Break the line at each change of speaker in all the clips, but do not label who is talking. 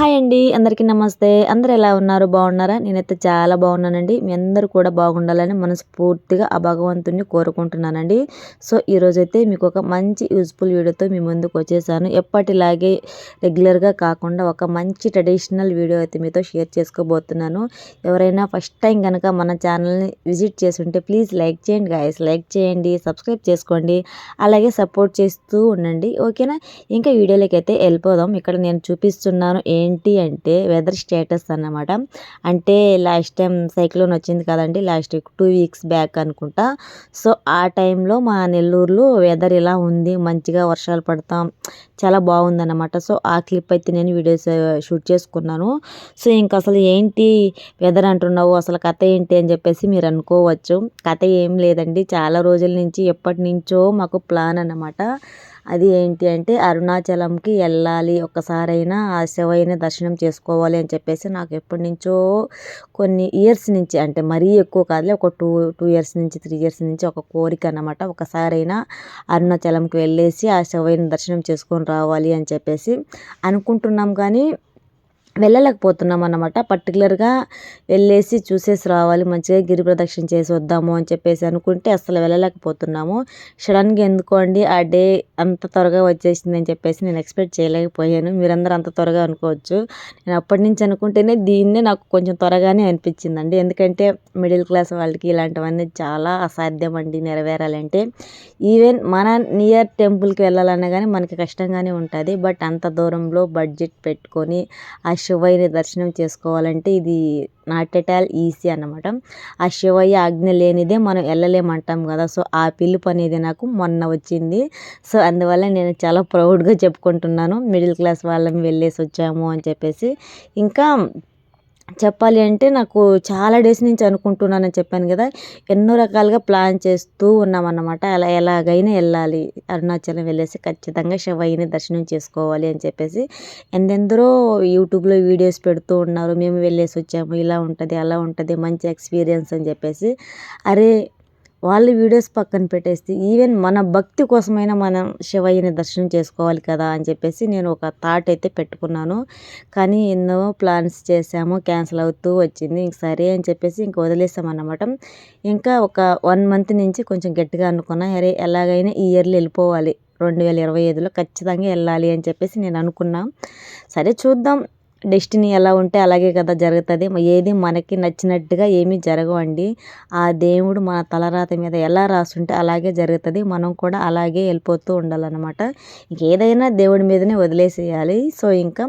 Hi అండి. అందరికీ నమస్తే. అందరూ ఎలా ఉన్నారు? బాగున్నారా? నేనైతే చాలా బాగున్నానండి. మీ అందరూ కూడా బాగుండాలని మనస్ఫూర్తిగా ఆ భగవంతుడిని కోరుకుంటున్నానండి. సో, ఈరోజైతే మీకు ఒక మంచి యూజ్ఫుల్ వీడియోతో మీ ముందుకు వచ్చేసాను. ఎప్పటిలాగే రెగ్యులర్గా కాకుండా ఒక మంచి ట్రెడిషనల్ వీడియో అయితే మీతో షేర్ చేసుకోబోతున్నాను. ఎవరైనా ఫస్ట్ టైం కనుక మన ఛానల్ని విజిట్ చేస్తుంటే ప్లీజ్ లైక్ చేయండి గాయస్. లైక్ చేయండి, సబ్స్క్రైబ్ చేసుకోండి, అలాగే సపోర్ట్ చేస్తూ ఉండండి. ఓకేనా? ఇంకా వీడియోలోకి అయితే వెళ్ళిపోదాం. ఇక్కడ నేను చూపిస్తున్నాను ఏంటి అంటే వెదర్ స్టేటస్ అన్నమాట. అంటే లాస్ట్ టైం సైక్లోన్ వచ్చింది కదండి, లాస్ట్ 2 వీక్స్ బ్యాక్ అనుకుంటా. సో ఆ టైంలో మా నెల్లూరులో వెదర్ ఇలా ఉంది, మంచిగా వర్షాలు పడతాం, చాలా బాగుందన్నమాట. సో ఆ క్లిప్ అయితే నేను వీడియోస్ షూట్ చేసుకున్నాను. సో ఇంక అసలు ఏంటి వెదర్ అంటున్నావు, అసలు కథ ఏంటి అని చెప్పేసి మీరు అనుకోవచ్చు. కథ ఏం లేదండి, చాలా రోజుల నుంచి ఎప్పటి నుంచో మాకు ప్లాన్ అన్నమాట. అది ఏంటి అంటే అరుణాచలంకి వెళ్ళాలి, ఒక్కసారైనా ఆ శివయ్యని దర్శనం చేసుకోవాలి అని చెప్పేసి నాకు ఎప్పటి నుంచో కొన్ని ఇయర్స్ నుంచి, అంటే మరీ ఎక్కువ కాదులే, ఒక టూ ఇయర్స్ నుంచి 3 ఇయర్స్ నుంచి ఒక కోరిక అన్నమాట. ఒకసారైనా అరుణాచలంకి వెళ్ళేసి ఆ శివయ్యని దర్శనం చేసుకొని రావాలి అని చెప్పేసి అనుకుంటున్నాం, కానీ వెళ్ళలేకపోతున్నాం అన్నమాట. పర్టికులర్గా వెళ్ళేసి చూసేసి రావాలి, మంచిగా గిరి ప్రదక్షిణ చేసి వద్దాము అని చెప్పేసి అనుకుంటే అసలు వెళ్ళలేకపోతున్నాము. సడన్గా ఎందుకోండి ఆ డే అంత త్వరగా వచ్చేసింది అని చెప్పేసి నేను ఎక్స్పెక్ట్ చేయలేకపోయాను. మీరందరూ అంత త్వరగా అనుకోవచ్చు. నేను అప్పటి నుంచి అనుకుంటేనే దీన్నే నాకు కొంచెం త్వరగానే అనిపించిందండి. ఎందుకంటే మిడిల్ క్లాస్ వాళ్ళకి ఇలాంటివన్నీ చాలా అసాధ్యం అండి నెరవేరాలంటే. ఈవెన్ మన నియర్ టెంపుల్కి వెళ్ళాలన్నా కానీ మనకి కష్టంగానే ఉంటుంది. బట్ అంత దూరంలో బడ్జెట్ పెట్టుకొని ఆ శివయ్యని దర్శనం చేసుకోవాలంటే ఇది నాట్ ఎట్ ఆల్ ఈజీ అన్నమాట. ఆ శివయ్య ఆజ్ఞ లేనిదే మనం వెళ్ళలేమంటాం కదా. సో ఆ పిలుపు అనేది నాకు మొన్న వచ్చింది. సో అందువల్ల నేను చాలా ప్రౌడ్గా చెప్పుకుంటున్నాను, మిడిల్ క్లాస్ వాళ్ళం వెళ్ళేసి వచ్చాము అని చెప్పేసి. ఇంకా చెప్పాలి అంటే నాకు చాలా డేస్ నుంచి అనుకుంటున్నానని చెప్పాను కదా, ఎన్నో రకాలుగా ప్లాన్ చేస్తూ ఉన్నామన్నమాట. అలా ఎలాగైనా వెళ్ళాలి, అరుణాచలం వెళ్ళేసి ఖచ్చితంగా శివయ్యని దర్శనం చేసుకోవాలి అని చెప్పేసి. ఎందెందరో యూట్యూబ్లో వీడియోస్ పెడుతూ ఉన్నారు, మేము వెళ్ళేసి వచ్చాము, ఇలా ఉంటుంది అలా ఉంటుంది, మంచి ఎక్స్పీరియన్స్ అని చెప్పేసి. అరే, వాళ్ళ వీడియోస్ పక్కన పెట్టేసి ఈవెన్ మన భక్తి కోసమైనా మనం శివయ్యని దర్శనం చేసుకోవాలి కదా అని చెప్పేసి నేను ఒక థాట్ అయితే పెట్టుకున్నాను. కానీ ఎన్నో ప్లాన్స్ చేసాము, క్యాన్సిల్ అవుతూ వచ్చింది. ఇంక సరే అని చెప్పేసి ఇంక వదిలేసామన్నమాట. ఇంకా ఒక 1 మంత్ నుంచి కొంచెం గట్టిగా అనుకున్నా, అరే ఎలాగైనా ఈ ఇయర్లో వెళ్ళిపోవాలి, 2025లో ఖచ్చితంగా వెళ్ళాలి అని చెప్పేసి నేను అనుకున్నా. సరే చూద్దాం, డెస్టినీ ఎలా ఉంటే అలాగే కదా జరుగుతుంది. ఏది మనకి నచ్చినట్టుగా ఏమీ జరగవండి. ఆ దేవుడు మన తలరాత మీద ఎలా రాసుంటే అలాగే జరుగుతుంది. మనం కూడా అలాగే వెళ్ళిపోతూ ఉండాలన్నమాట. ఇంకేదైనా దేవుడి మీదనే వదిలేసేయాలి. సో ఇంకా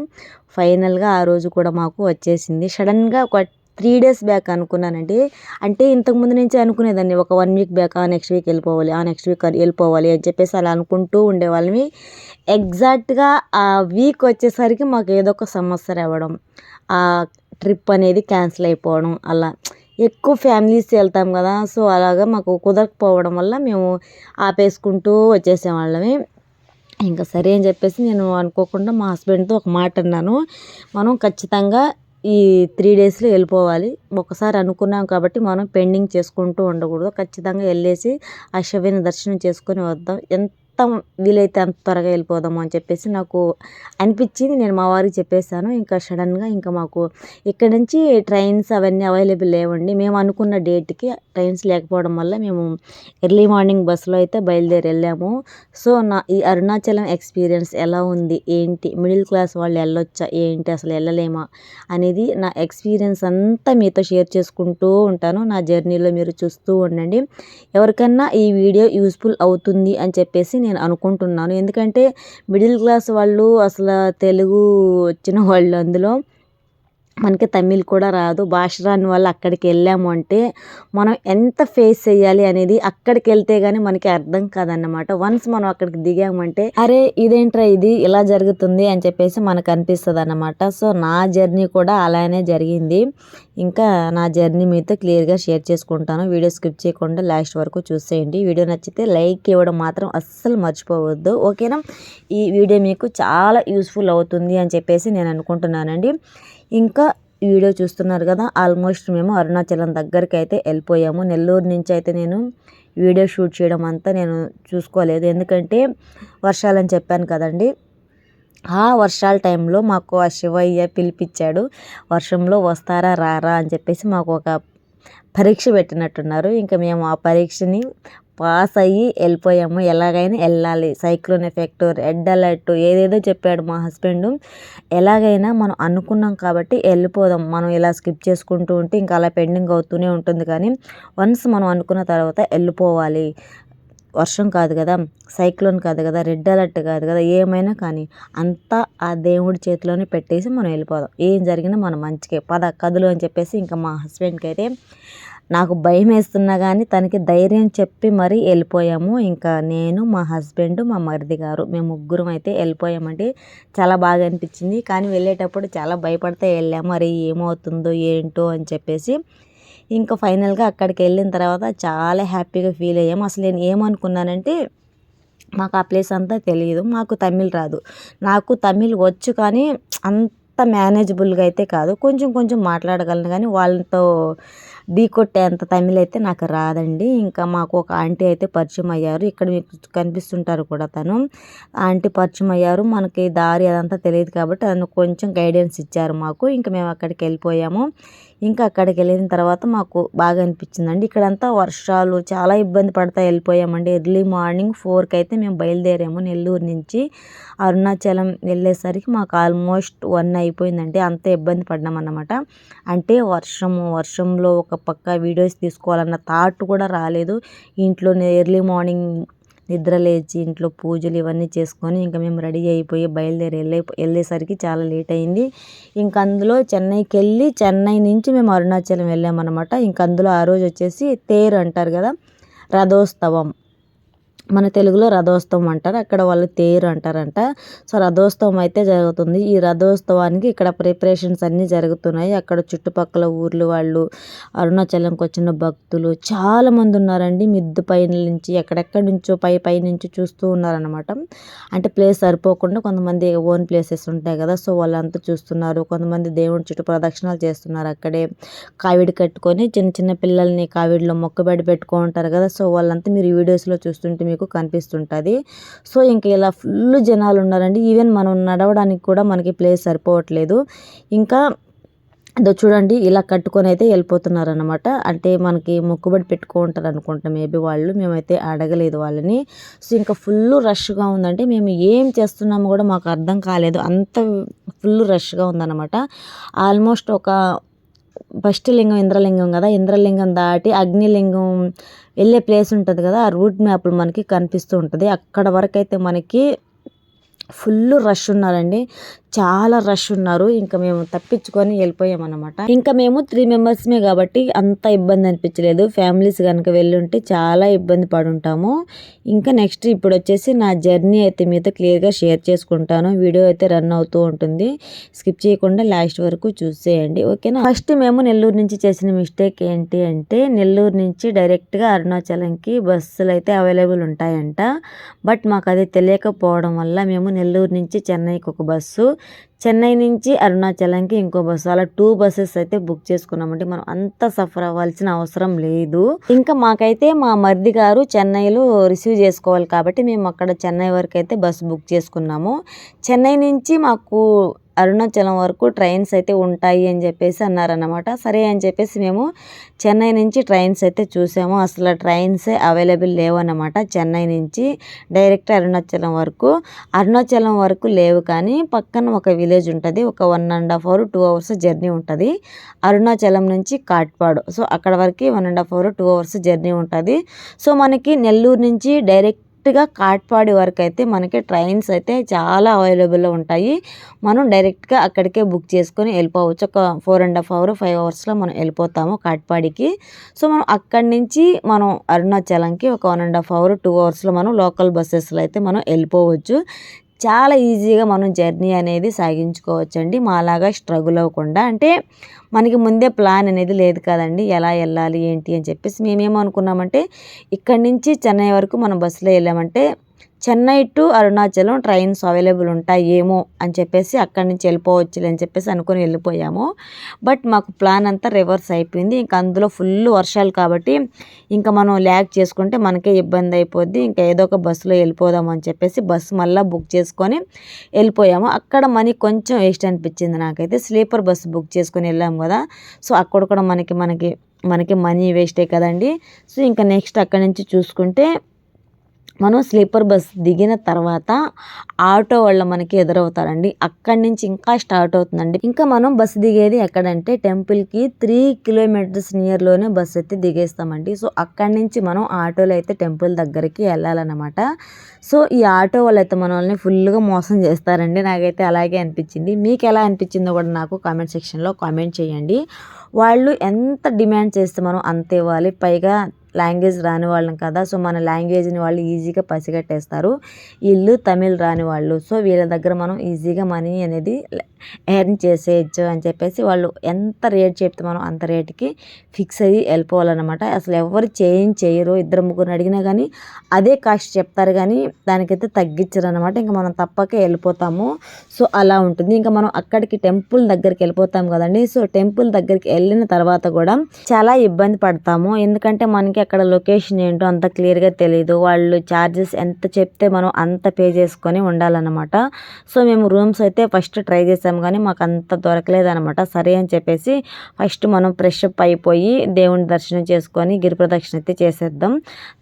ఫైనల్గా ఆ రోజు కూడా మాకు వచ్చేసింది. సడన్గా ఒక 3 డేస్ బ్యాక్ అనుకున్నానండి. అంటే ఇంతకుముందు నుంచి అనుకునేదాన్ని, ఒక 1 వీక్ బ్యాక్ నెక్స్ట్ వీక్ వెళ్ళిపోవాలి, నెక్స్ట్ వీక్ వెళ్ళిపోవాలి అని చెప్పేసి అలా అనుకుంటూ ఉండేవాళ్ళమి. ఎగ్జాక్ట్గా ఆ వీక్ వచ్చేసరికి మాకు ఏదో ఒక సమస్య రావడం, ఆ ట్రిప్ అనేది క్యాన్సిల్ అయిపోవడం, అలా ఎక్కువ ఫ్యామిలీస్ వెళ్తాం కదా. సో అలాగా మాకు కుదరకపోవడం వల్ల మేము ఆపేసుకుంటూ వచ్చేసేవాళ్ళమి. ఇంకా సరే అని చెప్పేసి నేను అనుకోకుండా మా హస్బెండ్తో ఒక మాట అన్నాను, మనం ఖచ్చితంగా ఈ 3 డేస్లో వెళ్ళిపోవాలి. ఒకసారి అనుకున్నాం కాబట్టి మనం పెండింగ్ చేసుకుంటూ ఉండకూడదు, ఖచ్చితంగా వెళ్ళేసి ఆ శివుని దర్శనం చేసుకొని వద్దాం, ఎంత వీలైతే అంత త్వరగా వెళ్ళిపోదాము అని చెప్పేసి నాకు అనిపించింది. నేను మా వారికి చెప్పేశాను. ఇంకా సడన్గా ఇంకా మాకు ఇక్కడ నుంచి ట్రైన్స్ అవన్నీ అవైలబుల్ లేవండి. మేము అనుకున్న డేట్కి ట్రైన్స్ లేకపోవడం వల్ల మేము ఎర్లీ మార్నింగ్ బస్సులో అయితే బయలుదేరి వెళ్ళాము. సో నా ఈ అరుణాచలం ఎక్స్పీరియన్స్ ఎలా ఉంది ఏంటి, మిడిల్ క్లాస్ వాళ్ళు వెళ్ళొచ్చా ఏంటి, అసలు వెళ్ళలేమా అనేది నా ఎక్స్పీరియన్స్ అంతా మీతో షేర్ చేసుకుంటూ ఉంటాను. నా జర్నీలో మీరు చూస్తూ ఉండండి. ఎవరికన్నా ఈ వీడియో యూస్ఫుల్ అవుతుంది అని చెప్పేసి నేను అనుకుంటున్నాను. ఎందుకంటే మిడిల్ క్లాస్ వాళ్ళు, అసలు తెలుగు వచ్చిన వాళ్ళు అందులో, మనకి తమిళ్ కూడా రాదు, భాష రాని వాళ్ళు అక్కడికి వెళ్ళాము అంటే మనం ఎంత ఫేస్ చేయాలి అనేది అక్కడికి వెళ్తే కానీ మనకి అర్థం కాదన్నమాట. వన్స్ మనం అక్కడికి దిగామంటే అరే ఇదేంట్రా ఇది ఇలా జరుగుతుంది అని చెప్పేసి మనకు అనిపిస్తుంది అన్నమాట. సో నా జర్నీ కూడా అలానే జరిగింది. ఇంకా నా జర్నీ మీతో క్లియర్గా షేర్ చేసుకుంటాను. వీడియో స్కిప్ చేయకుండా లాస్ట్ వరకు చూసేయండి. వీడియో నచ్చితే లైక్ ఇవ్వడం మాత్రం అస్సలు మర్చిపోవద్దు, ఓకేనా? ఈ వీడియో మీకు చాలా యూస్ఫుల్ అవుతుంది అని చెప్పేసి నేను అనుకుంటున్నానండి. ఇంకా వీడియో చూస్తున్నారు కదా, ఆల్మోస్ట్ మేము అరుణాచలం దగ్గరికి అయితే వెళ్ళిపోయాము. నెల్లూరు నుంచి అయితే నేను వీడియో షూట్ చేయడం అంతా నేను చూసుకోలేదు, ఎందుకంటే వర్షాలని చెప్పాను కదండి. ఆ వర్షాల టైంలో మాకు ఆ శివయ్య పిలిపించాడు. వర్షంలో వస్తారా రారా అని చెప్పేసి మాకు ఒక పరీక్ష పెట్టినట్టున్నారు. ఇంకా మేము ఆ పరీక్షని పాస్ అయ్యి వెళ్ళిపోయాము. ఎలాగైనా వెళ్ళాలి, సైక్లోన్ ఎఫెక్ట్, రెడ్ అలర్ట్ ఏదేదో చెప్పాడు మా హస్బెండ్. ఎలాగైనా మనం అనుకున్నాం కాబట్టి వెళ్ళిపోదాం, మనం ఇలా స్కిప్ చేసుకుంటూ ఉంటే ఇంకా అలా పెండింగ్ అవుతూనే ఉంటుంది, కానీ వన్స్ మనం అనుకున్న తర్వాత వెళ్ళిపోవాలి. వర్షం కాదు కదా, సైక్లోన్ కాదు కదా, రెడ్ అలర్ట్ కాదు కదా, ఏమైనా కానీ అంతా ఆ దేవుడి చేతిలోనే పెట్టేసి మనం వెళ్ళిపోదాం. ఏం జరిగినా మనం మంచికే, పద కదులు అని చెప్పేసి ఇంకా మా హస్బెండ్కి అయితే నాకు భయం వేస్తున్నా కానీ తనకి ధైర్యం చెప్పి మరీ వెళ్ళిపోయాము. ఇంకా నేను, మా హస్బెండ్, మా మరిది గారు, మేము ముగ్గురం అయితే వెళ్ళిపోయామండి. చాలా బాగా అనిపించింది, కానీ వెళ్ళేటప్పుడు చాలా భయపడితే వెళ్ళాము. మరి ఏమవుతుందో ఏంటో అని చెప్పేసి ఇంకా ఫైనల్గా అక్కడికి వెళ్ళిన తర్వాత చాలా హ్యాపీగా ఫీల్ అయ్యాము. అసలు నేను ఏమనుకున్నానంటే మాకు ఆ ప్లేస్ అంతా తెలియదు, మాకు తమిళ్ రాదు. నాకు తమిళ్ వచ్చు కానీ అంత మేనేజబుల్గా అయితే కాదు, కొంచెం కొంచెం మాట్లాడగలను, కానీ వాళ్ళతో కొట్టేంత తమిళ్ అయితే నాకు రాదండి. ఇంకా మాకు ఒక ఆంటీ అయితే పరిచయం అయ్యారు, ఇక్కడ మీకు కనిపిస్తుంటారు కూడా తను. ఆంటీ పరిచయం అయ్యారు, మనకి దారి అదంతా తెలియదు కాబట్టి తను కొంచెం గైడెన్స్ ఇచ్చారు మాకు. ఇంకా మేము అక్కడికి వెళ్ళిపోయాము. ఇంకా అక్కడికి వెళ్ళిన తర్వాత మాకు బాగా అనిపించిందండి. ఇక్కడంతా వర్షాలు, చాలా ఇబ్బంది పడతా వెళ్ళిపోయామండి. ఎర్లీ మార్నింగ్ 4కి అయితే మేము బయలుదేరాము నెల్లూరు నుంచి. అరుణాచలం వెళ్ళేసరికి మాకు ఆల్మోస్ట్ 1 అయిపోయిందండి. అంత ఇబ్బంది పడ్డామన్నమాట. అంటే వర్షంలో ఒక పక్క వీడియోస్ తీసుకోవాలన్న థాట్ కూడా రాలేదు. ఇంట్లోనే ఎర్లీ మార్నింగ్ నిద్ర లేచి ఇంట్లో పూజలు ఇవన్నీ చేసుకొని ఇంకా మేము రెడీ అయిపోయి వెళ్ళేసరికి చాలా లేట్ అయింది. ఇంక అందులో చెన్నై నుంచి మేము అరుణాచలం వెళ్ళామన్నమాట. ఇంక అందులో ఆ రోజు వచ్చేసి తేరు అంటారు కదా, రథోత్సవం, మన తెలుగులో రథోత్సవం అంటారు, అక్కడ వాళ్ళు తేరు అంటారంట. సో రథోత్సవం అయితే జరుగుతుంది. ఈ రథోత్సవానికి ఇక్కడ ప్రిపరేషన్స్ అన్నీ జరుగుతున్నాయి. అక్కడ చుట్టుపక్కల ఊర్లు వాళ్ళు, అరుణాచలంకి వచ్చిన భక్తులు చాలామంది ఉన్నారండి. మిద్దు పైన నుంచి ఎక్కడెక్కడి నుంచో పై నుంచి చూస్తూ ఉన్నారనమాట. అంటే ప్లేస్ సరిపోకుండా కొంతమంది ఓన్ ప్లేసెస్ ఉంటాయి కదా, సో వాళ్ళంతా చూస్తున్నారు. కొంతమంది దేవుడి చుట్టూ ప్రదక్షిణాలు చేస్తున్నారు. అక్కడే కావిడి కట్టుకొని చిన్న చిన్న పిల్లల్ని కావిడిలో మొక్కబెడి పెట్టుకుంటారు కదా, సో వాళ్ళంతా మీరు ఈ వీడియోస్లో చూస్తుంటే మీకు కనిపిస్తుంటుంది. సో ఇంక ఇలా ఫుల్ జనాలు ఉన్నారండి. ఈవెన్ మనం నడవడానికి కూడా మనకి ప్లేస్ సరిపోవట్లేదు. ఇంకా చూడండి ఇలా కట్టుకొని అయితే వెళ్ళిపోతున్నారు అనమాట. అంటే మనకి మొక్కుబడి పెట్టుకుంటారు అనుకుంటా మేబీ వాళ్ళు, మేమైతే అడగలేదు వాళ్ళని. సో ఇంకా ఫుల్ రష్గా ఉందంటే మేము ఏం చేస్తున్నామో కూడా మాకు అర్థం కాలేదు, అంత ఫుల్ రష్గా ఉందన్నమాట. ఆల్మోస్ట్ ఒక ఫస్ట్ లింగం ఇంద్రలింగం కదా, ఇంద్రలింగం దాటి అగ్నిలింగం వెళ్ళే ప్లేస్ ఉంటుంది కదా, ఆ రూట్ మ్యాప్లు మనకి కనిపిస్తూ ఉంటుంది. అక్కడ వరకు అయితే మనకి ఫుల్ రష్ ఉన్నారండి, చాలా రష్ ఉన్నారు. ఇంకా మేము తప్పించుకొని వెళ్ళిపోయామన్నమాట. ఇంకా మేము 3 మెంబర్స్మే కాబట్టి అంత ఇబ్బంది అనిపించలేదు. ఫ్యామిలీస్ కనుక వెళ్ళుంటే చాలా ఇబ్బంది పడుంటాము. ఇంకా నెక్స్ట్ ఇప్పుడు వచ్చేసి నా జర్నీ అయితే మీతో క్లియర్గా షేర్ చేసుకుంటాను. వీడియో అయితే రన్ అవుతూ ఉంటుంది, స్కిప్ చేయకుండా లాస్ట్ వరకు చూసేయండి, ఓకేనా. ఫస్ట్ మేము నెల్లూరు నుంచి చేసిన మిస్టేక్ ఏంటి అంటే, నెల్లూరు నుంచి డైరెక్ట్గా అరుణాచలంకి బస్సులు అయితే అవైలబుల్ ఉంటాయంట. బట్ మాకు అది తెలియకపోవడం వల్ల మేము నెల్లూరు నుంచి చెన్నైకి ఒక బస్సు, చెన్నై నుంచి అరుణాచలంకి ఇంకో బస్సు, అలా 2 బస్సెస్ అయితే బుక్ చేసుకున్నామంటే మనం అంత సఫర్ అవ్వాల్సిన అవసరం లేదు. ఇంకా మాకైతే మా మరిది గారు చెన్నైలో రిసీవ్ చేసుకోవాలి కాబట్టి మేము అక్కడ చెన్నై వరకు అయితే బస్సు బుక్ చేసుకున్నాము. చెన్నై నుంచి మాకు అరుణాచలం వరకు ట్రైన్స్ అయితే ఉంటాయి అని చెప్పేసి అన్నారన్నమాట. సరే అని చెప్పేసి మేము చెన్నై నుంచి ట్రైన్స్ అయితే చూసాము. అసలు ట్రైన్సే అవైలబుల్ లేవన్నమాట. చెన్నై నుంచి డైరెక్ట్ అరుణాచలం వరకు లేవు, కానీ పక్కన ఒక విలేజ్ ఉంటుంది, ఒక 1.5 hour 2 hours జర్నీ ఉంటుంది అరుణాచలం నుంచి కాట్పాడు. సో అక్కడ వరకు 1.5 hour 2 hours జర్నీ ఉంటుంది. సో మనకి నెల్లూరు నుంచి డైరెక్ట్గా కాట్పాడి వరకు అయితే మనకి ట్రైన్స్ అయితే చాలా అవైలబుల్లో ఉంటాయి. మనం డైరెక్ట్గా అక్కడికే బుక్ చేసుకొని వెళ్ళిపోవచ్చు. ఒక 4.5 hour 5 hours మనం వెళ్ళిపోతాము కాట్పాడికి. సో మనం అక్కడి నుంచి మనం అరుణాచలంకి ఒక 1.5 hour 2 hours మనం లోకల్ బస్సెస్లో అయితే మనం వెళ్ళిపోవచ్చు. చాలా ఈజీగా మనం జర్నీ అనేది సాగించుకోవచ్చండి, మాలాగా స్ట్రగుల్ అవ్వకుండా. అంటే మనకి ముందే ప్లాన్ అనేది లేదు కదండి, ఎలా వెళ్ళాలి ఏంటి అని చెప్పేసి మేమేమనుకున్నామంటే, ఇక్కడి నుంచి చెన్నై వరకు మనం బస్సులో వెళ్ళామంటే Chennai to Arunachalam trains available ఉంటాయేమో అని చెప్పేసి అక్కడి నుంచి వెళ్ళిపోవచ్చులే అని చెప్పేసి అనుకుని వెళ్ళిపోయాము. బట్ మాకు ప్లాన్ అంతా రివర్స్ అయిపోయింది. ఇంకా అందులో ఫుల్ వర్షాలు కాబట్టి ఇంకా మనం ల్యాగ్ చేసుకుంటే మనకే ఇబ్బంది అయిపోద్ది. ఇంకా ఏదో ఒక బస్సులో వెళ్ళిపోదాం అని చెప్పేసి బస్సు మళ్ళీ బుక్ చేసుకొని వెళ్ళిపోయాము. అక్కడ మనీ కొంచెం వేస్ట్ అనిపించింది నాకైతే. స్లీపర్ బస్సు బుక్ చేసుకొని వెళ్ళాము కదా, సో అక్కడ కూడా మనకి మనీ వేస్టే కదండి. సో ఇంకా నెక్స్ట్ అక్కడి నుంచి చూసుకుంటే మనం స్లీపర్ బస్ దిగిన తర్వాత ఆటో వాళ్ళు మనకి ఎదురవుతారండి. అక్కడి నుంచి ఇంకా స్టార్ట్ అవుతుందండి. ఇంకా మనం బస్సు దిగేది ఎక్కడంటే టెంపుల్కి 3 కిలోమీటర్స్ నియర్లోనే బస్సు అయితే దిగేస్తామండి. సో అక్కడి నుంచి మనం ఆటోలో అయితే టెంపుల్ దగ్గరికి వెళ్ళాలన్నమాట. సో ఈ ఆటో వాళ్ళు అయితే మనల్ని ఫుల్గా మోసం చేస్తారండి. నాకైతే అలాగే అనిపించింది. మీకు ఎలా అనిపించిందో కూడా నాకు కామెంట్ సెక్షన్లో కామెంట్ చేయండి. వాళ్ళు ఎంత డిమాండ్ చేస్తే మనం అంత ఇవ్వాలి. పైగా లాంగ్వేజ్ రాని వాళ్ళం కదా, సో మన లాంగ్వేజ్ని వాళ్ళు ఈజీగా పసిగట్టేస్తారు. వీళ్ళు తమిళ్ రాని వాళ్ళు, సో వీళ్ళ దగ్గర మనం ఈజీగా మనీ అనేది ఎర్న్ చేసేయచ్చు అని చెప్పేసి వాళ్ళు ఎంత రేట్ చెప్తే మనం అంత రేటుకి ఫిక్స్ అయ్యి వెళ్ళిపోవాలన్నమాట. అసలు ఎవరు చేంజ్ చేయరు. 2-3 అడిగినా కానీ అదే కాస్ట్ చెప్తారు కానీ దానికైతే తగ్గించరు అనమాట. ఇంకా మనం తప్పక వెళ్ళిపోతాము. సో అలా ఉంటుంది. ఇంకా మనం అక్కడికి టెంపుల్ దగ్గరికి వెళ్ళిపోతాం కదండి. సో టెంపుల్ దగ్గరికి వెళ్ళిన తర్వాత కూడా చాలా ఇబ్బంది పడతాము. ఎందుకంటే మనకి అక్కడ లొకేషన్ ఏంటో అంత క్లియర్గా తెలియదు. వాళ్ళు ఛార్జెస్ ఎంత చెప్తే మనం అంత పే చేసుకొని ఉండాలన్నమాట. సో మేము రూమ్స్ అయితే ఫస్ట్ ట్రై చేసాం కానీ మాకు అంత దొరకలేదన్నమాట. సరే అని చెప్పేసి ఫస్ట్ మనం ఫ్రెష్ అప్ అయిపోయి దేవుని దర్శనం చేసుకొని గిరి ప్రదక్షిణ అయితే చేసేద్దాం,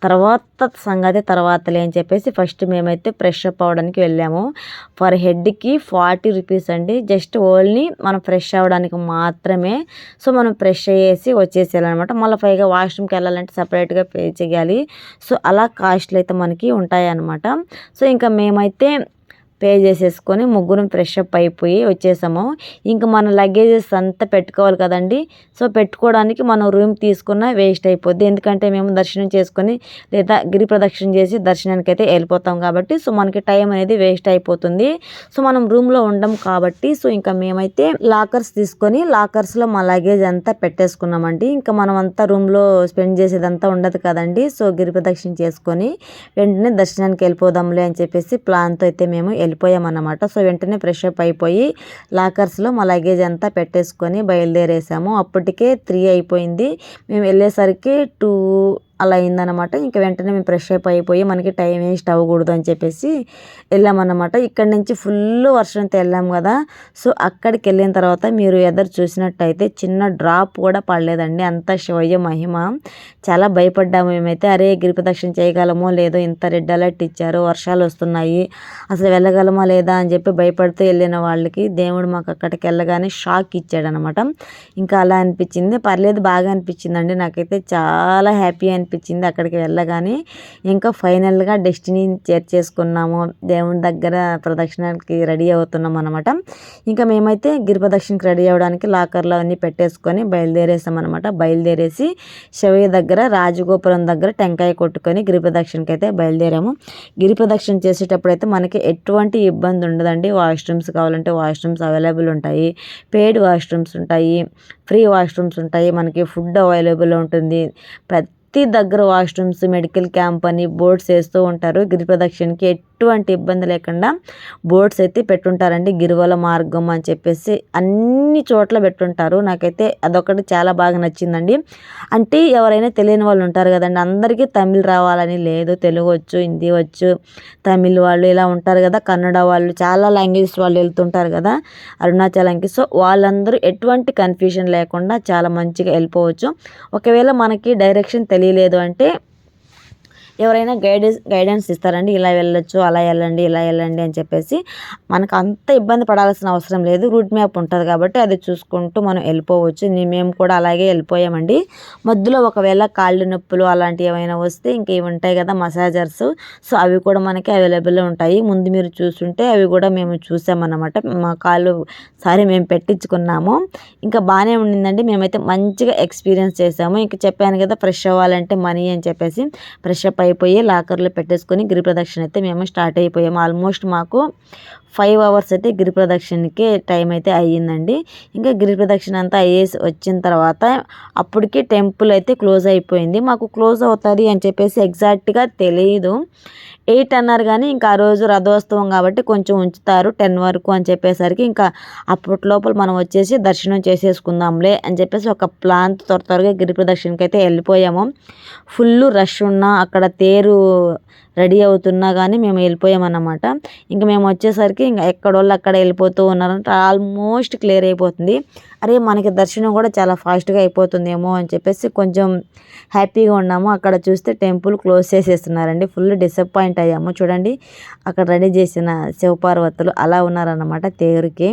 తర్వాత సంగతి తర్వాతలే అని చెప్పేసి ఫస్ట్ మేమైతే ఫ్రెష్ అప్ అవ్వడానికి వెళ్ళాము. ఫర్ హెడ్కి 40 రూపీస్ అండి. జస్ట్ ఓన్లీ మనం ఫ్రెష్ అవ్వడానికి మాత్రమే. సో మనం ఫ్రెష్ అయ్యేసి వచ్చేసేయాలన్నమాట. మళ్ళీ పైగా వాష్రూమ్కి వెళ్ళాలంటే సపరేట్గా పే చేయాలి. సో అలా కాస్ట్లు అయితే మనకి ఉంటాయి అన్నమాట. సో ఇంకా మేమైతే పే చేసేసుకొని ముగ్గురం ఫ్రెష్ అప్ అయిపోయి వచ్చేసాము. ఇంకా మన లగేజెస్ అంతా పెట్టుకోవాలి కదండి. సో పెట్టుకోవడానికి మనం రూమ్ తీసుకున్న వేస్ట్ అయిపోద్ది. ఎందుకంటే మేము దర్శనం చేసుకొని లేదా గిరి ప్రదక్షిణ చేసి దర్శనానికి అయితే వెళ్ళిపోతాం కాబట్టి సో మనకి టైం అనేది వేస్ట్ అయిపోతుంది. సో మనం రూమ్లో ఉండం కాబట్టి సో ఇంకా మేమైతే లాకర్స్ తీసుకొని లాకర్స్లో మా లగేజ్ అంతా పెట్టేసుకున్నామండి. ఇంకా మనం అంతా రూమ్లో స్పెండ్ చేసేదంతా ఉండదు కదండి. సో గిరి ప్రదక్షిణ చేసుకొని వెంటనే దర్శనానికి వెళ్ళిపోదాంలే అని చెప్పేసి ప్లాన్తో అయితే మేము వెళ్ళిపోయామన్నమాట. సో వెంటనే ఫ్రెష్ అప్ అయిపోయి లాకర్స్లో మా లగేజ్ అంతా పెట్టేసుకొని బయలుదేరేసాము. అప్పటికే 3 అయిపోయింది. మేము వెళ్ళేసరికి 2 అలా అయిందనమాట. ఇంకా వెంటనే మేము ఫ్రెష్ అప్ అయిపోయి మనకి టైం వేస్ట్ అవ్వకూడదు అని చెప్పేసి వెళ్ళామన్నమాట. ఇక్కడి నుంచి ఫుల్ వర్షంతో వెళ్ళాం కదా. సో అక్కడికి వెళ్ళిన తర్వాత మీరు ఎదురు చూసినట్టయితే చిన్న డ్రాప్ కూడా పడలేదండి. అంత శివయ్య మహిమ. చాలా భయపడ్డాము మేమైతే. అరే గిరి ప్రదక్షిణ చేయగలమో లేదో, ఇంత రెడ్ అలర్ట్ ఇచ్చారు, వర్షాలు వస్తున్నాయి, అసలు వెళ్ళగలమా లేదా అని చెప్పి భయపడుతూ వెళ్ళిన వాళ్ళకి దేవుడు మాకు అక్కడికి వెళ్ళగానే షాక్ ఇచ్చాడనమాట. ఇంకా అలా అనిపించింది. పర్లేదు, బాగా అనిపించిందండి. నాకైతే చాలా హ్యాపీ అనిపించింది అక్కడికి వెళ్ళగానే. ఇంకా ఫైనల్గా డెస్టినీని చేర్చేసుకున్నాము. దేవుని దగ్గర ప్రదక్షిణకి రెడీ అవుతున్నాం అనమాట. ఇంకా మేమైతే గిరి ప్రదక్షిణకి రెడీ అవ్వడానికి లాకర్లో అన్నీ పెట్టేసుకొని బయలుదేరేసాం అనమాట. బయలుదేరేసి శివయ్య దగ్గర రాజగోపురం దగ్గర టెంకాయ కొట్టుకొని గిరి ప్రదక్షిణకి అయితే బయలుదేరాము. గిరి ప్రదక్షిణ చేసేటప్పుడు అయితే మనకి ఎటువంటి ఇబ్బంది ఉండదండి. వాష్రూమ్స్ కావాలంటే వాష్రూమ్స్ అవైలబుల్ ఉంటాయి, పెయిడ్ వాష్రూమ్స్ ఉంటాయి, ఫ్రీ వాష్రూమ్స్ ఉంటాయి, మనకి ఫుడ్ అవైలబుల్ ఉంటుంది. ప్రతి దగ్గర వాష్రూమ్స్, మెడికల్ క్యాంప్ అని బోర్డ్స్ వేస్తూ ఉంటారు. గిరి ప్రదక్షిణకి ఎటువంటి ఇబ్బంది లేకుండా బోర్డ్స్ అయితే పెట్టుంటారండి. గిరివల మార్గం అని చెప్పేసి అన్ని చోట్ల పెట్టుంటారు. నాకైతే అదొకటి చాలా బాగా నచ్చిందండి. అంటే ఎవరైనా తెలియని వాళ్ళు ఉంటారు కదండి, అందరికీ తమిళ్ రావాలని లేదు, తెలుగు వచ్చు, హిందీ వచ్చు, తమిళ్ వాళ్ళు ఇలా ఉంటారు కదా, కన్నడ వాళ్ళు, చాలా లాంగ్వేజెస్ వాళ్ళు వెళ్తుంటారు కదా అరుణాచలంకి. సో వాళ్ళందరూ ఎటువంటి కన్ఫ్యూజన్ లేకుండా చాలా మంచిగా వెళ్ళిపోవచ్చు. ఒకవేళ మనకి డైరెక్షన్ తెలియలేదు అంటే ఎవరైనా గైడెన్స్ ఇస్తారండి. ఇలా వెళ్ళొచ్చు, అలా వెళ్ళండి, ఇలా వెళ్ళండి అని చెప్పేసి. మనకు అంత ఇబ్బంది పడాల్సిన అవసరం లేదు. రూట్ మ్యాప్ ఉంటుంది కాబట్టి అది చూసుకుంటూ మనం వెళ్ళిపోవచ్చు. మేము కూడా అలాగే వెళ్ళిపోయామండి. మధ్యలో ఒకవేళ కాళ్ళు నొప్పులు అలాంటివి ఏమైనా వస్తే ఇంక ఇవి ఉంటాయి కదా మసాజర్స్, సో అవి కూడా మనకి అవైలబుల్లో ఉంటాయి. ముందు మీరు చూస్తుంటే అవి కూడా మేము చూసామన్నమాట. మా కాళ్ళు మేము పెట్టించుకున్నాము. ఇంకా బాగానే ఉండిందండి. మేమైతే మంచిగా ఎక్స్పీరియన్స్ చేసాము. ఇంకా చెప్పాను కదా ఫ్రెష్ అవ్వాలంటే మనీ అని చెప్పేసి ఫ్రెష్ అప్ అయిపోయి లాకర్లో పెట్టేసుకొని గిరి ప్రదక్షిణ అయితే మేము స్టార్ట్ అయిపోయాము. ఆల్మోస్ట్ మాకు 5 అవర్స్ అయితే గిరి ప్రదక్షిణకి టైం అయితే అయ్యిందండి. ఇంకా గిరి ప్రదక్షిణ అంతా అయ్యేసి వచ్చిన తర్వాత అప్పటికి టెంపుల్ అయితే క్లోజ్ అయిపోయింది. మాకు క్లోజ్ అవుతుంది అని చెప్పేసి ఎగ్జాక్ట్గా తెలియదు. 8 అన్నారు కానీ ఇంకా ఆ రోజు రథోత్సవం కాబట్టి కొంచెం ఉంచుతారు 10 వరకు అని చెప్పేసరికి ఇంకా అప్పటి లోపల మనం వచ్చేసి దర్శనం చేసేసుకుందాంలే అని చెప్పేసి ఒక ప్లాన్ త్వరగా గిరి ప్రదక్షిణకి అయితే వెళ్ళిపోయాము. ఫుల్ రష్ ఉన్నా అక్కడ తేరు రెడీ అవుతున్నా కానీ మేము వెళ్ళిపోయామన్నమాట. ఇంకా మేము వచ్చేసరికి ఇంకా ఎక్కడోళ్ళు అక్కడ వెళ్ళిపోతూ ఉన్నారంటే ఆల్మోస్ట్ క్లియర్ అయిపోతుంది. అరే మనకి దర్శనం కూడా చాలా ఫాస్ట్గా అయిపోతుందేమో అని చెప్పేసి కొంచెం హ్యాపీగా ఉన్నాము. అక్కడ చూస్తే టెంపుల్ క్లోజ్ చేసేస్తున్నారండి. ఫుల్ డిసప్పాయింట్ అయ్యాము. చూడండి అక్కడ రెడీ చేసిన శివపార్వతులు అలా ఉన్నారన్నమాట తేరుకి.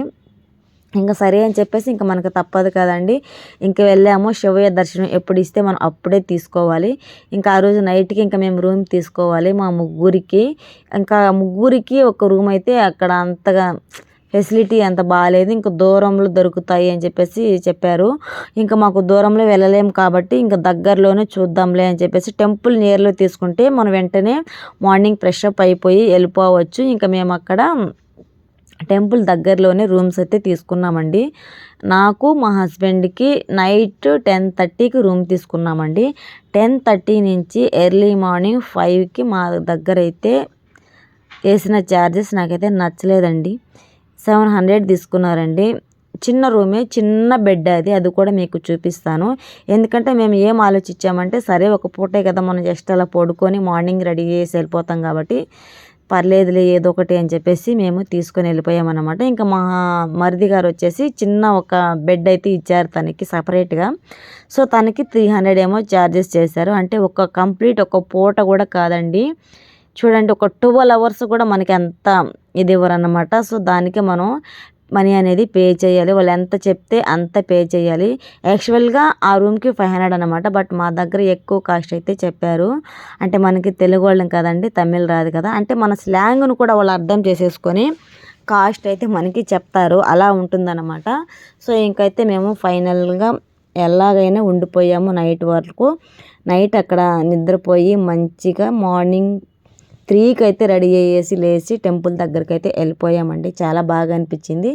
ఇంకా సరే అని చెప్పేసి ఇంకా మనకు తప్పదు కదండి. ఇంకా వెళ్ళాము. శివయ్య దర్శనం ఎప్పుడు ఇస్తే మనం అప్పుడే తీసుకోవాలి. ఇంకా ఆ రోజు నైట్కి ఇంకా మేము రూమ్ తీసుకోవాలి మా ముగ్గురికి. ఇంకా ముగ్గురికి ఒక రూమ్ అయితే అక్కడ అంతగా ఫెసిలిటీ అంత బాగాలేదు. ఇంకా దూరంలో దొరుకుతాయి అని చెప్పేసి చెప్పారు. ఇంకా మాకు దూరంలో వెళ్ళలేము కాబట్టి ఇంకా దగ్గరలోనే చూద్దాంలే అని చెప్పేసి టెంపుల్ నియర్లో తీసుకుంటే మనం వెంటనే మార్నింగ్ ఫ్రెష్ అప్ అయిపోయి వెళ్ళిపోవచ్చు. ఇంకా మేము అక్కడ టెంపుల్ దగ్గరలోనే రూమ్స్ అయితే తీసుకున్నామండి. నాకు మా హస్బెండ్కి నైట్ 10:30కి రూమ్ తీసుకున్నామండి. 10:30 నుంచి ఎర్లీ మార్నింగ్ 5కి మా దగ్గర అయితే వేసిన ఛార్జెస్ నాకైతే నచ్చలేదండి. 700 తీసుకున్నారండి. చిన్న రూమే, చిన్న బెడ్ అది కూడా మీకు చూపిస్తాను. ఎందుకంటే మేము ఏం ఆలోచించామంటే సరే ఒక పూటే కదా మనం జస్ట్ అలా పడుకొని మార్నింగ్ రెడీ చేసి వెళ్ళిపోతాం కాబట్టి పర్లేదులే ఏదో ఒకటి అని చెప్పేసి మేము తీసుకొని వెళ్ళిపోయామన్నమాట. ఇంకా మా మరిది గారు వచ్చేసి చిన్న ఒక బెడ్ అయితే ఇచ్చారు తనకి సపరేట్గా. సో తనకి 300 ఏమో ఛార్జెస్ చేశారు. అంటే ఒక కంప్లీట్ ఒక పూట కూడా కాదండి. చూడండి ఒక 12 అవర్స్ కూడా మనకి అంత ఇది ఇవ్వరన్నమాట. సో దానికి మనం మనీ అనేది పే చేయాలి. వాళ్ళు ఎంత చెప్తే అంత పే చేయాలి. యాక్చువల్గా ఆ రూమ్కి 500 అనమాట. బట్ మా దగ్గర ఎక్కువ కాస్ట్ అయితే చెప్పారు. అంటే మనకి తెలుగు వాళ్ళం కదండి, తమిళ్ రాదు కదా, అంటే మన స్లాంగ్ను కూడా వాళ్ళు అర్థం చేసేసుకొని కాస్ట్ అయితే మనకి చెప్తారు. అలా ఉంటుందన్నమాట. సో ఇంకైతే మేము ఫైనల్గా ఎలాగైనా ఉండిపోయాము నైట్ వరకు. నైట్ అక్కడ నిద్రపోయి మంచిగా మార్నింగ్ 3కి అయితే రెడీ అయ్యేసి లేచి టెంపుల్ దగ్గరికి అయితే వెళ్ళిపోయామండి. చాలా బాగా అనిపించింది.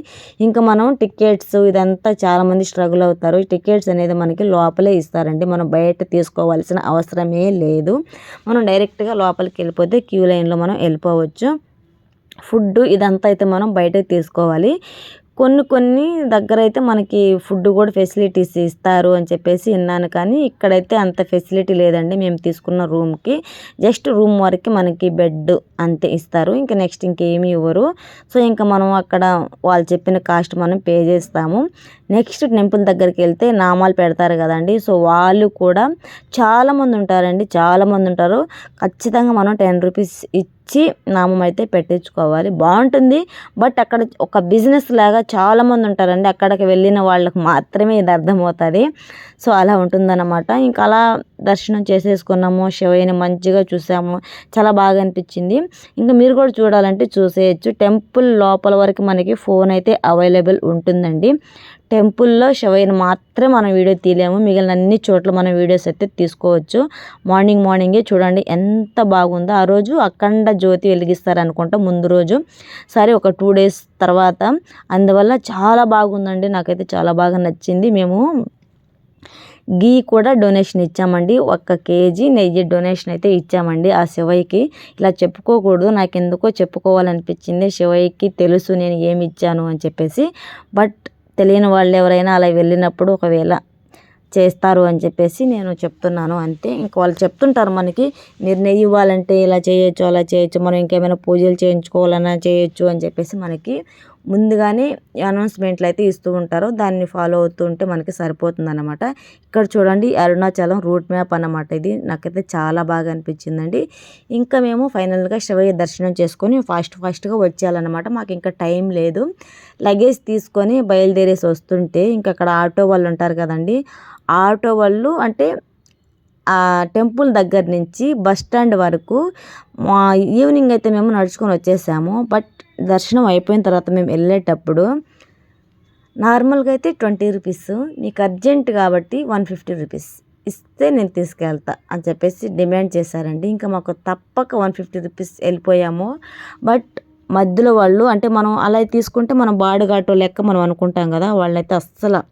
ఇంకా మనం టికెట్స్ ఇదంతా చాలామంది స్ట్రగుల్ అవుతారు. టికెట్స్ అనేది మనకి లోపలే ఇస్తారండి. మనం బయట తీసుకోవాల్సిన అవసరమే లేదు. మనం డైరెక్ట్గా లోపలికి వెళ్ళిపోతే క్యూ లైన్లో మనం వెళ్ళిపోవచ్చు. ఫుడ్ ఇదంతా అయితే మనం బయట తీసుకోవాలి. కొన్ని దగ్గర అయితే మనకి ఫుడ్ కూడా ఫెసిలిటీస్ ఇస్తారు అని చెప్పేసి విన్నాను. కానీ ఇక్కడైతే అంత ఫెసిలిటీ లేదండి. మేము తీసుకున్న రూమ్కి జస్ట్ రూమ్ వరకు మనకి బెడ్ అంతే ఇస్తారు. ఇంకా నెక్స్ట్ ఇంకేమీ ఇవ్వరు. సో ఇంకా మనం అక్కడ వాళ్ళు చెప్పిన కాస్ట్ మనం పే చేస్తాము. నెక్స్ట్ టెంపుల్ దగ్గరికి వెళ్తే నామాలు పెడతారు కదండి. సో వాళ్ళు కూడా చాలామంది ఉంటారండి. చాలామంది ఉంటారు. ఖచ్చితంగా మనం 10 రూపీస్ ఇచ్చి నామం అయితే పెట్టించుకోవాలి. బాగుంటుంది. బట్ అక్కడ ఒక బిజినెస్ లాగా చాలామంది ఉంటారండి. అక్కడికి వెళ్ళిన వాళ్ళకి మాత్రమే ఇది అర్థమవుతుంది. సో అలా ఉంటుందన్నమాట. ఇంకా అలా దర్శనం చేసేసుకున్నాము. శివయ్యని మంచిగా చూసాము. చాలా బాగా అనిపించింది. ఇంకా మీరు కూడా చూడాలంటే చూసేయచ్చు. టెంపుల్ లోపల వరకు మనకి ఫోన్ అయితే అవైలబుల్ ఉంటుందండి. టెంపుల్లో శివయ్యని మాత్రమే మనం వీడియో తీయలేము. మిగిలిన అన్ని చోట్ల మనం వీడియోస్ అయితే తీసుకోవచ్చు. మార్నింగే చూడండి ఎంత బాగుందో. ఆ రోజు అఖండ జ్యోతి వెలిగిస్తారనుకుంటా ముందు రోజు. సరే ఒక 2 డేస్ తర్వాత. అందువల్ల చాలా బాగుందండి. నాకైతే చాలా బాగా నచ్చింది. మేము గీ కూడా డొనేషన్ ఇచ్చామండి. 1 కేజీ నెయ్యి డొనేషన్ అయితే ఇచ్చామండి ఆ శివయ్యకి. ఇలా చెప్పుకోకూడదు, నాకు ఎందుకో చెప్పుకోవాలనిపించింది. శివయ్యకి తెలుసు నేను ఏమి ఇచ్చాను అని చెప్పేసి. బట్ తెలియని వాళ్ళు ఎవరైనా అలా వెళ్ళినప్పుడు ఒకవేళ చేస్తారు అని చెప్పేసి నేను చెప్తున్నాను అంతే. ఇంక వాళ్ళు చెప్తుంటారు మనకి మీరు నెయ్యి ఇవ్వాలంటే ఇలా చేయొచ్చు, అలా చేయొచ్చు, మనం ఇంకేమైనా పూజలు చేయించుకోవాలన్నా చేయొచ్చు అని చెప్పేసి మనకి ముందుగానే అనౌన్స్మెంట్లు అయితే ఇస్తూ ఉంటారు. దాన్ని ఫాలో అవుతూ ఉంటే మనకి సరిపోతుందన్నమాట. ఇక్కడ చూడండి అరుణాచలం రూట్ మ్యాప్ అన్నమాట. ఇది నాకైతే చాలా బాగా అనిపించిందండి. ఇంకా మేము ఫైనల్గా శివయ్య దర్శనం చేసుకొని ఫాస్ట్గా వచ్చేయాలన్నమాట. మాకు ఇంకా టైం లేదు. లగేజ్ తీసుకొని బయలుదేరేసి వస్తుంటే ఇంకా అక్కడ ఆటో వాళ్ళు ఉంటారు కదండి. ఆటో వాళ్ళు అంటే ఆ టెంపుల్ దగ్గర నుంచి బస్ స్టాండ్ వరకు ఈవినింగ్ అయితే మేము నడుచుకొని వచ్చేసాము. బట్ దర్శనం అయిపోయిన తర్వాత మేము వెళ్ళేటప్పుడు నార్మల్గా అయితే 20 రూపీస్, మీకు అర్జెంట్ కాబట్టి 150 రూపీస్ ఇస్తే నేను తీసుకెళ్తా అని చెప్పేసి డిమాండ్ చేశారండి. ఇంకా మాకు తప్పక 150 రూపీస్ వెళ్ళిపోయాము. బట్ మధ్యలో వాళ్ళు అంటే మనం అలా తీసుకుంటే మనం బాడుగాటో లెక్క మనం అనుకుంటాం కదా, వాళ్ళైతే అస్సలు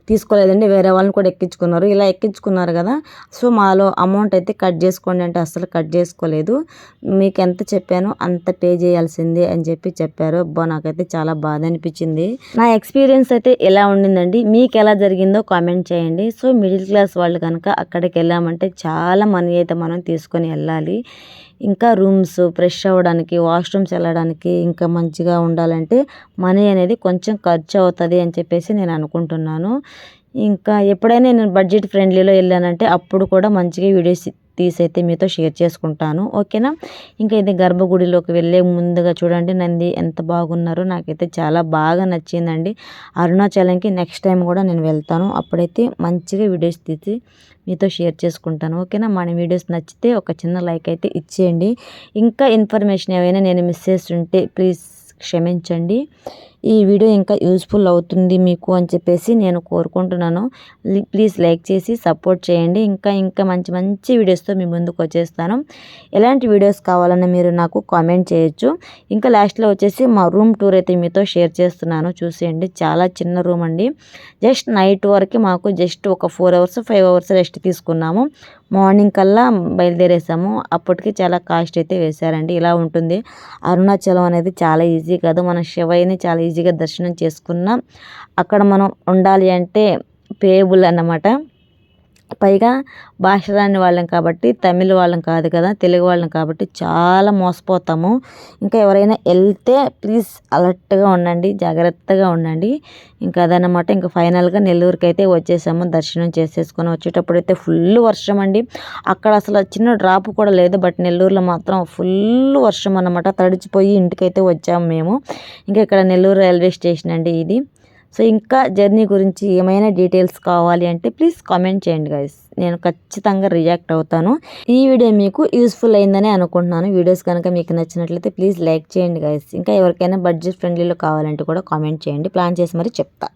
తీసుకోలేదండి. వేరే వాళ్ళని కూడా ఎక్కించుకున్నారు. ఇలా ఎక్కించుకున్నారు కదా, సో మాలో అమౌంట్ అయితే కట్ చేసుకోండి అంటే అస్సలు కట్ చేసుకోలేదు. మీకు ఎంత చెప్పానో అంత పే చేయాల్సిందే అని చెప్పారు. అబ్బా నాకైతే చాలా బాధ అనిపించింది. నా ఎక్స్పీరియన్స్ అయితే ఎలా ఉండిందండి, మీకు ఎలా జరిగిందో కామెంట్ చేయండి. సో మిడిల్ క్లాస్ వాళ్ళు కనుక అక్కడికి వెళ్ళామంటే చాలా మనీ అయితే మనం తీసుకొని వెళ్ళాలి. ఇంకా రూమ్స్ ఫ్రెష్ అవ్వడానికి, వాష్రూమ్స్ వెళ్ళడానికి, ఇంకా మంచిగా ఉండాలంటే మనీ అనేది కొంచెం ఖర్చు అవుతుంది అని చెప్పేసి నేను అనుకుంటున్నాను. ఇంకా ఎప్పుడైనా నేను బడ్జెట్ ఫ్రెండ్లీలో వెళ్ళానంటే అప్పుడు కూడా మంచిగా వీడియోస్ తీసైతే మీతో షేర్ చేసుకుంటాను, ఓకేనా. ఇంకా ఇది గర్భగుడిలోకి వెళ్ళే ముందుగా చూడండి నంది ఎంత బాగున్నారో, నాకైతే చాలా బాగా నచ్చిందండి. అరుణాచలంకి నెక్స్ట్ టైం కూడా నేను వెళ్తాను, అప్పుడైతే మంచిగా వీడియోస్ తీసి మీతో షేర్ చేసుకుంటాను, ఓకేనా. మన వీడియోస్ నచ్చితే ఒక చిన్న లైక్ అయితే ఇచ్చేయండి. ఇంకా ఇన్ఫర్మేషన్ ఏమైనా నేను మిస్ చేస్తుంటే ప్లీజ్ క్షమించండి. ఈ వీడియో ఇంకా యూస్ఫుల్ అవుతుంది మీకు అని చెప్పేసి నేను కోరుకుంటున్నాను. ప్లీజ్ లైక్ చేసి సపోర్ట్ చేయండి. ఇంకా ఇంకా మంచి మంచి వీడియోస్తో మీ ముందుకు వచ్చేస్తాను. ఎలాంటి వీడియోస్ కావాలన్నా మీరు నాకు కామెంట్ చేయొచ్చు. ఇంకా లాస్ట్లో వచ్చేసి మా రూమ్ టూర్ అయితే మీతో షేర్ చేస్తున్నాను, చూసేయండి. చాలా చిన్న రూమ్ అండి. జస్ట్ నైట్ వరకు మాకు జస్ట్ ఒక 4 అవర్స్ 5 అవర్స్ రెస్ట్ తీసుకున్నాము. మార్నింగ్ కల్లా బయలుదేరేసాము. అప్పటికి చాలా కాస్ట్ అయితే వేశారండి. ఇలా ఉంటుంది అరుణాచలం అనేది. చాలా ఈజీ కాదు, మన శివయ్యని చాలా ఈజీగా దర్శనం చేసుకున్నాం. అక్కడ మనం ఉండాలి అంటే పేయబుల్ అన్నమాట. పైగా భాష రాని వాళ్ళం కాబట్టి, తమిళ వాళ్ళం కాదు కదా, తెలుగు వాళ్ళం కాబట్టి చాలా మోసపోతాము. ఇంకా ఎవరైనా వెళ్తే ప్లీజ్ అలర్ట్గా ఉండండి, జాగ్రత్తగా ఉండండి. ఇంకా అదనమాట. ఇంకా ఫైనల్గా నెల్లూరుకి అయితే వచ్చేసాము. దర్శనం చేసేసుకొని వచ్చేటప్పుడు అయితే ఫుల్ వర్షం అండి. అక్కడ అసలు చిన్న డ్రాప్ కూడా లేదు, బట్ నెల్లూరులో మాత్రం ఫుల్ వర్షం అన్నమాట. తడిచిపోయి ఇంటికైతే వచ్చాము మేము. ఇంకా ఇక్కడ నెల్లూరు రైల్వే స్టేషన్ అండి ఇది. సో ఇంకా జర్నీ గురించి ఏమైనా డీటెయిల్స్ కావాలి అంటే ప్లీజ్ కామెంట్ చేయండి గైస్, నేను ఖచ్చితంగా రియాక్ట్ అవుతాను. ఈ వీడియో మీకు యూస్ఫుల్ అయిందని అనుకుంటున్నాను. వీడియోస్ కనుక మీకు నచ్చినట్లయితే ప్లీజ్ లైక్ చేయండి గైస్. ఇంకా ఎవరికైనా బడ్జెట్ ఫ్రెండ్లీలో కావాలంటే కూడా కామెంట్ చేయండి, ప్లాన్ చేసి మరి చెప్తా.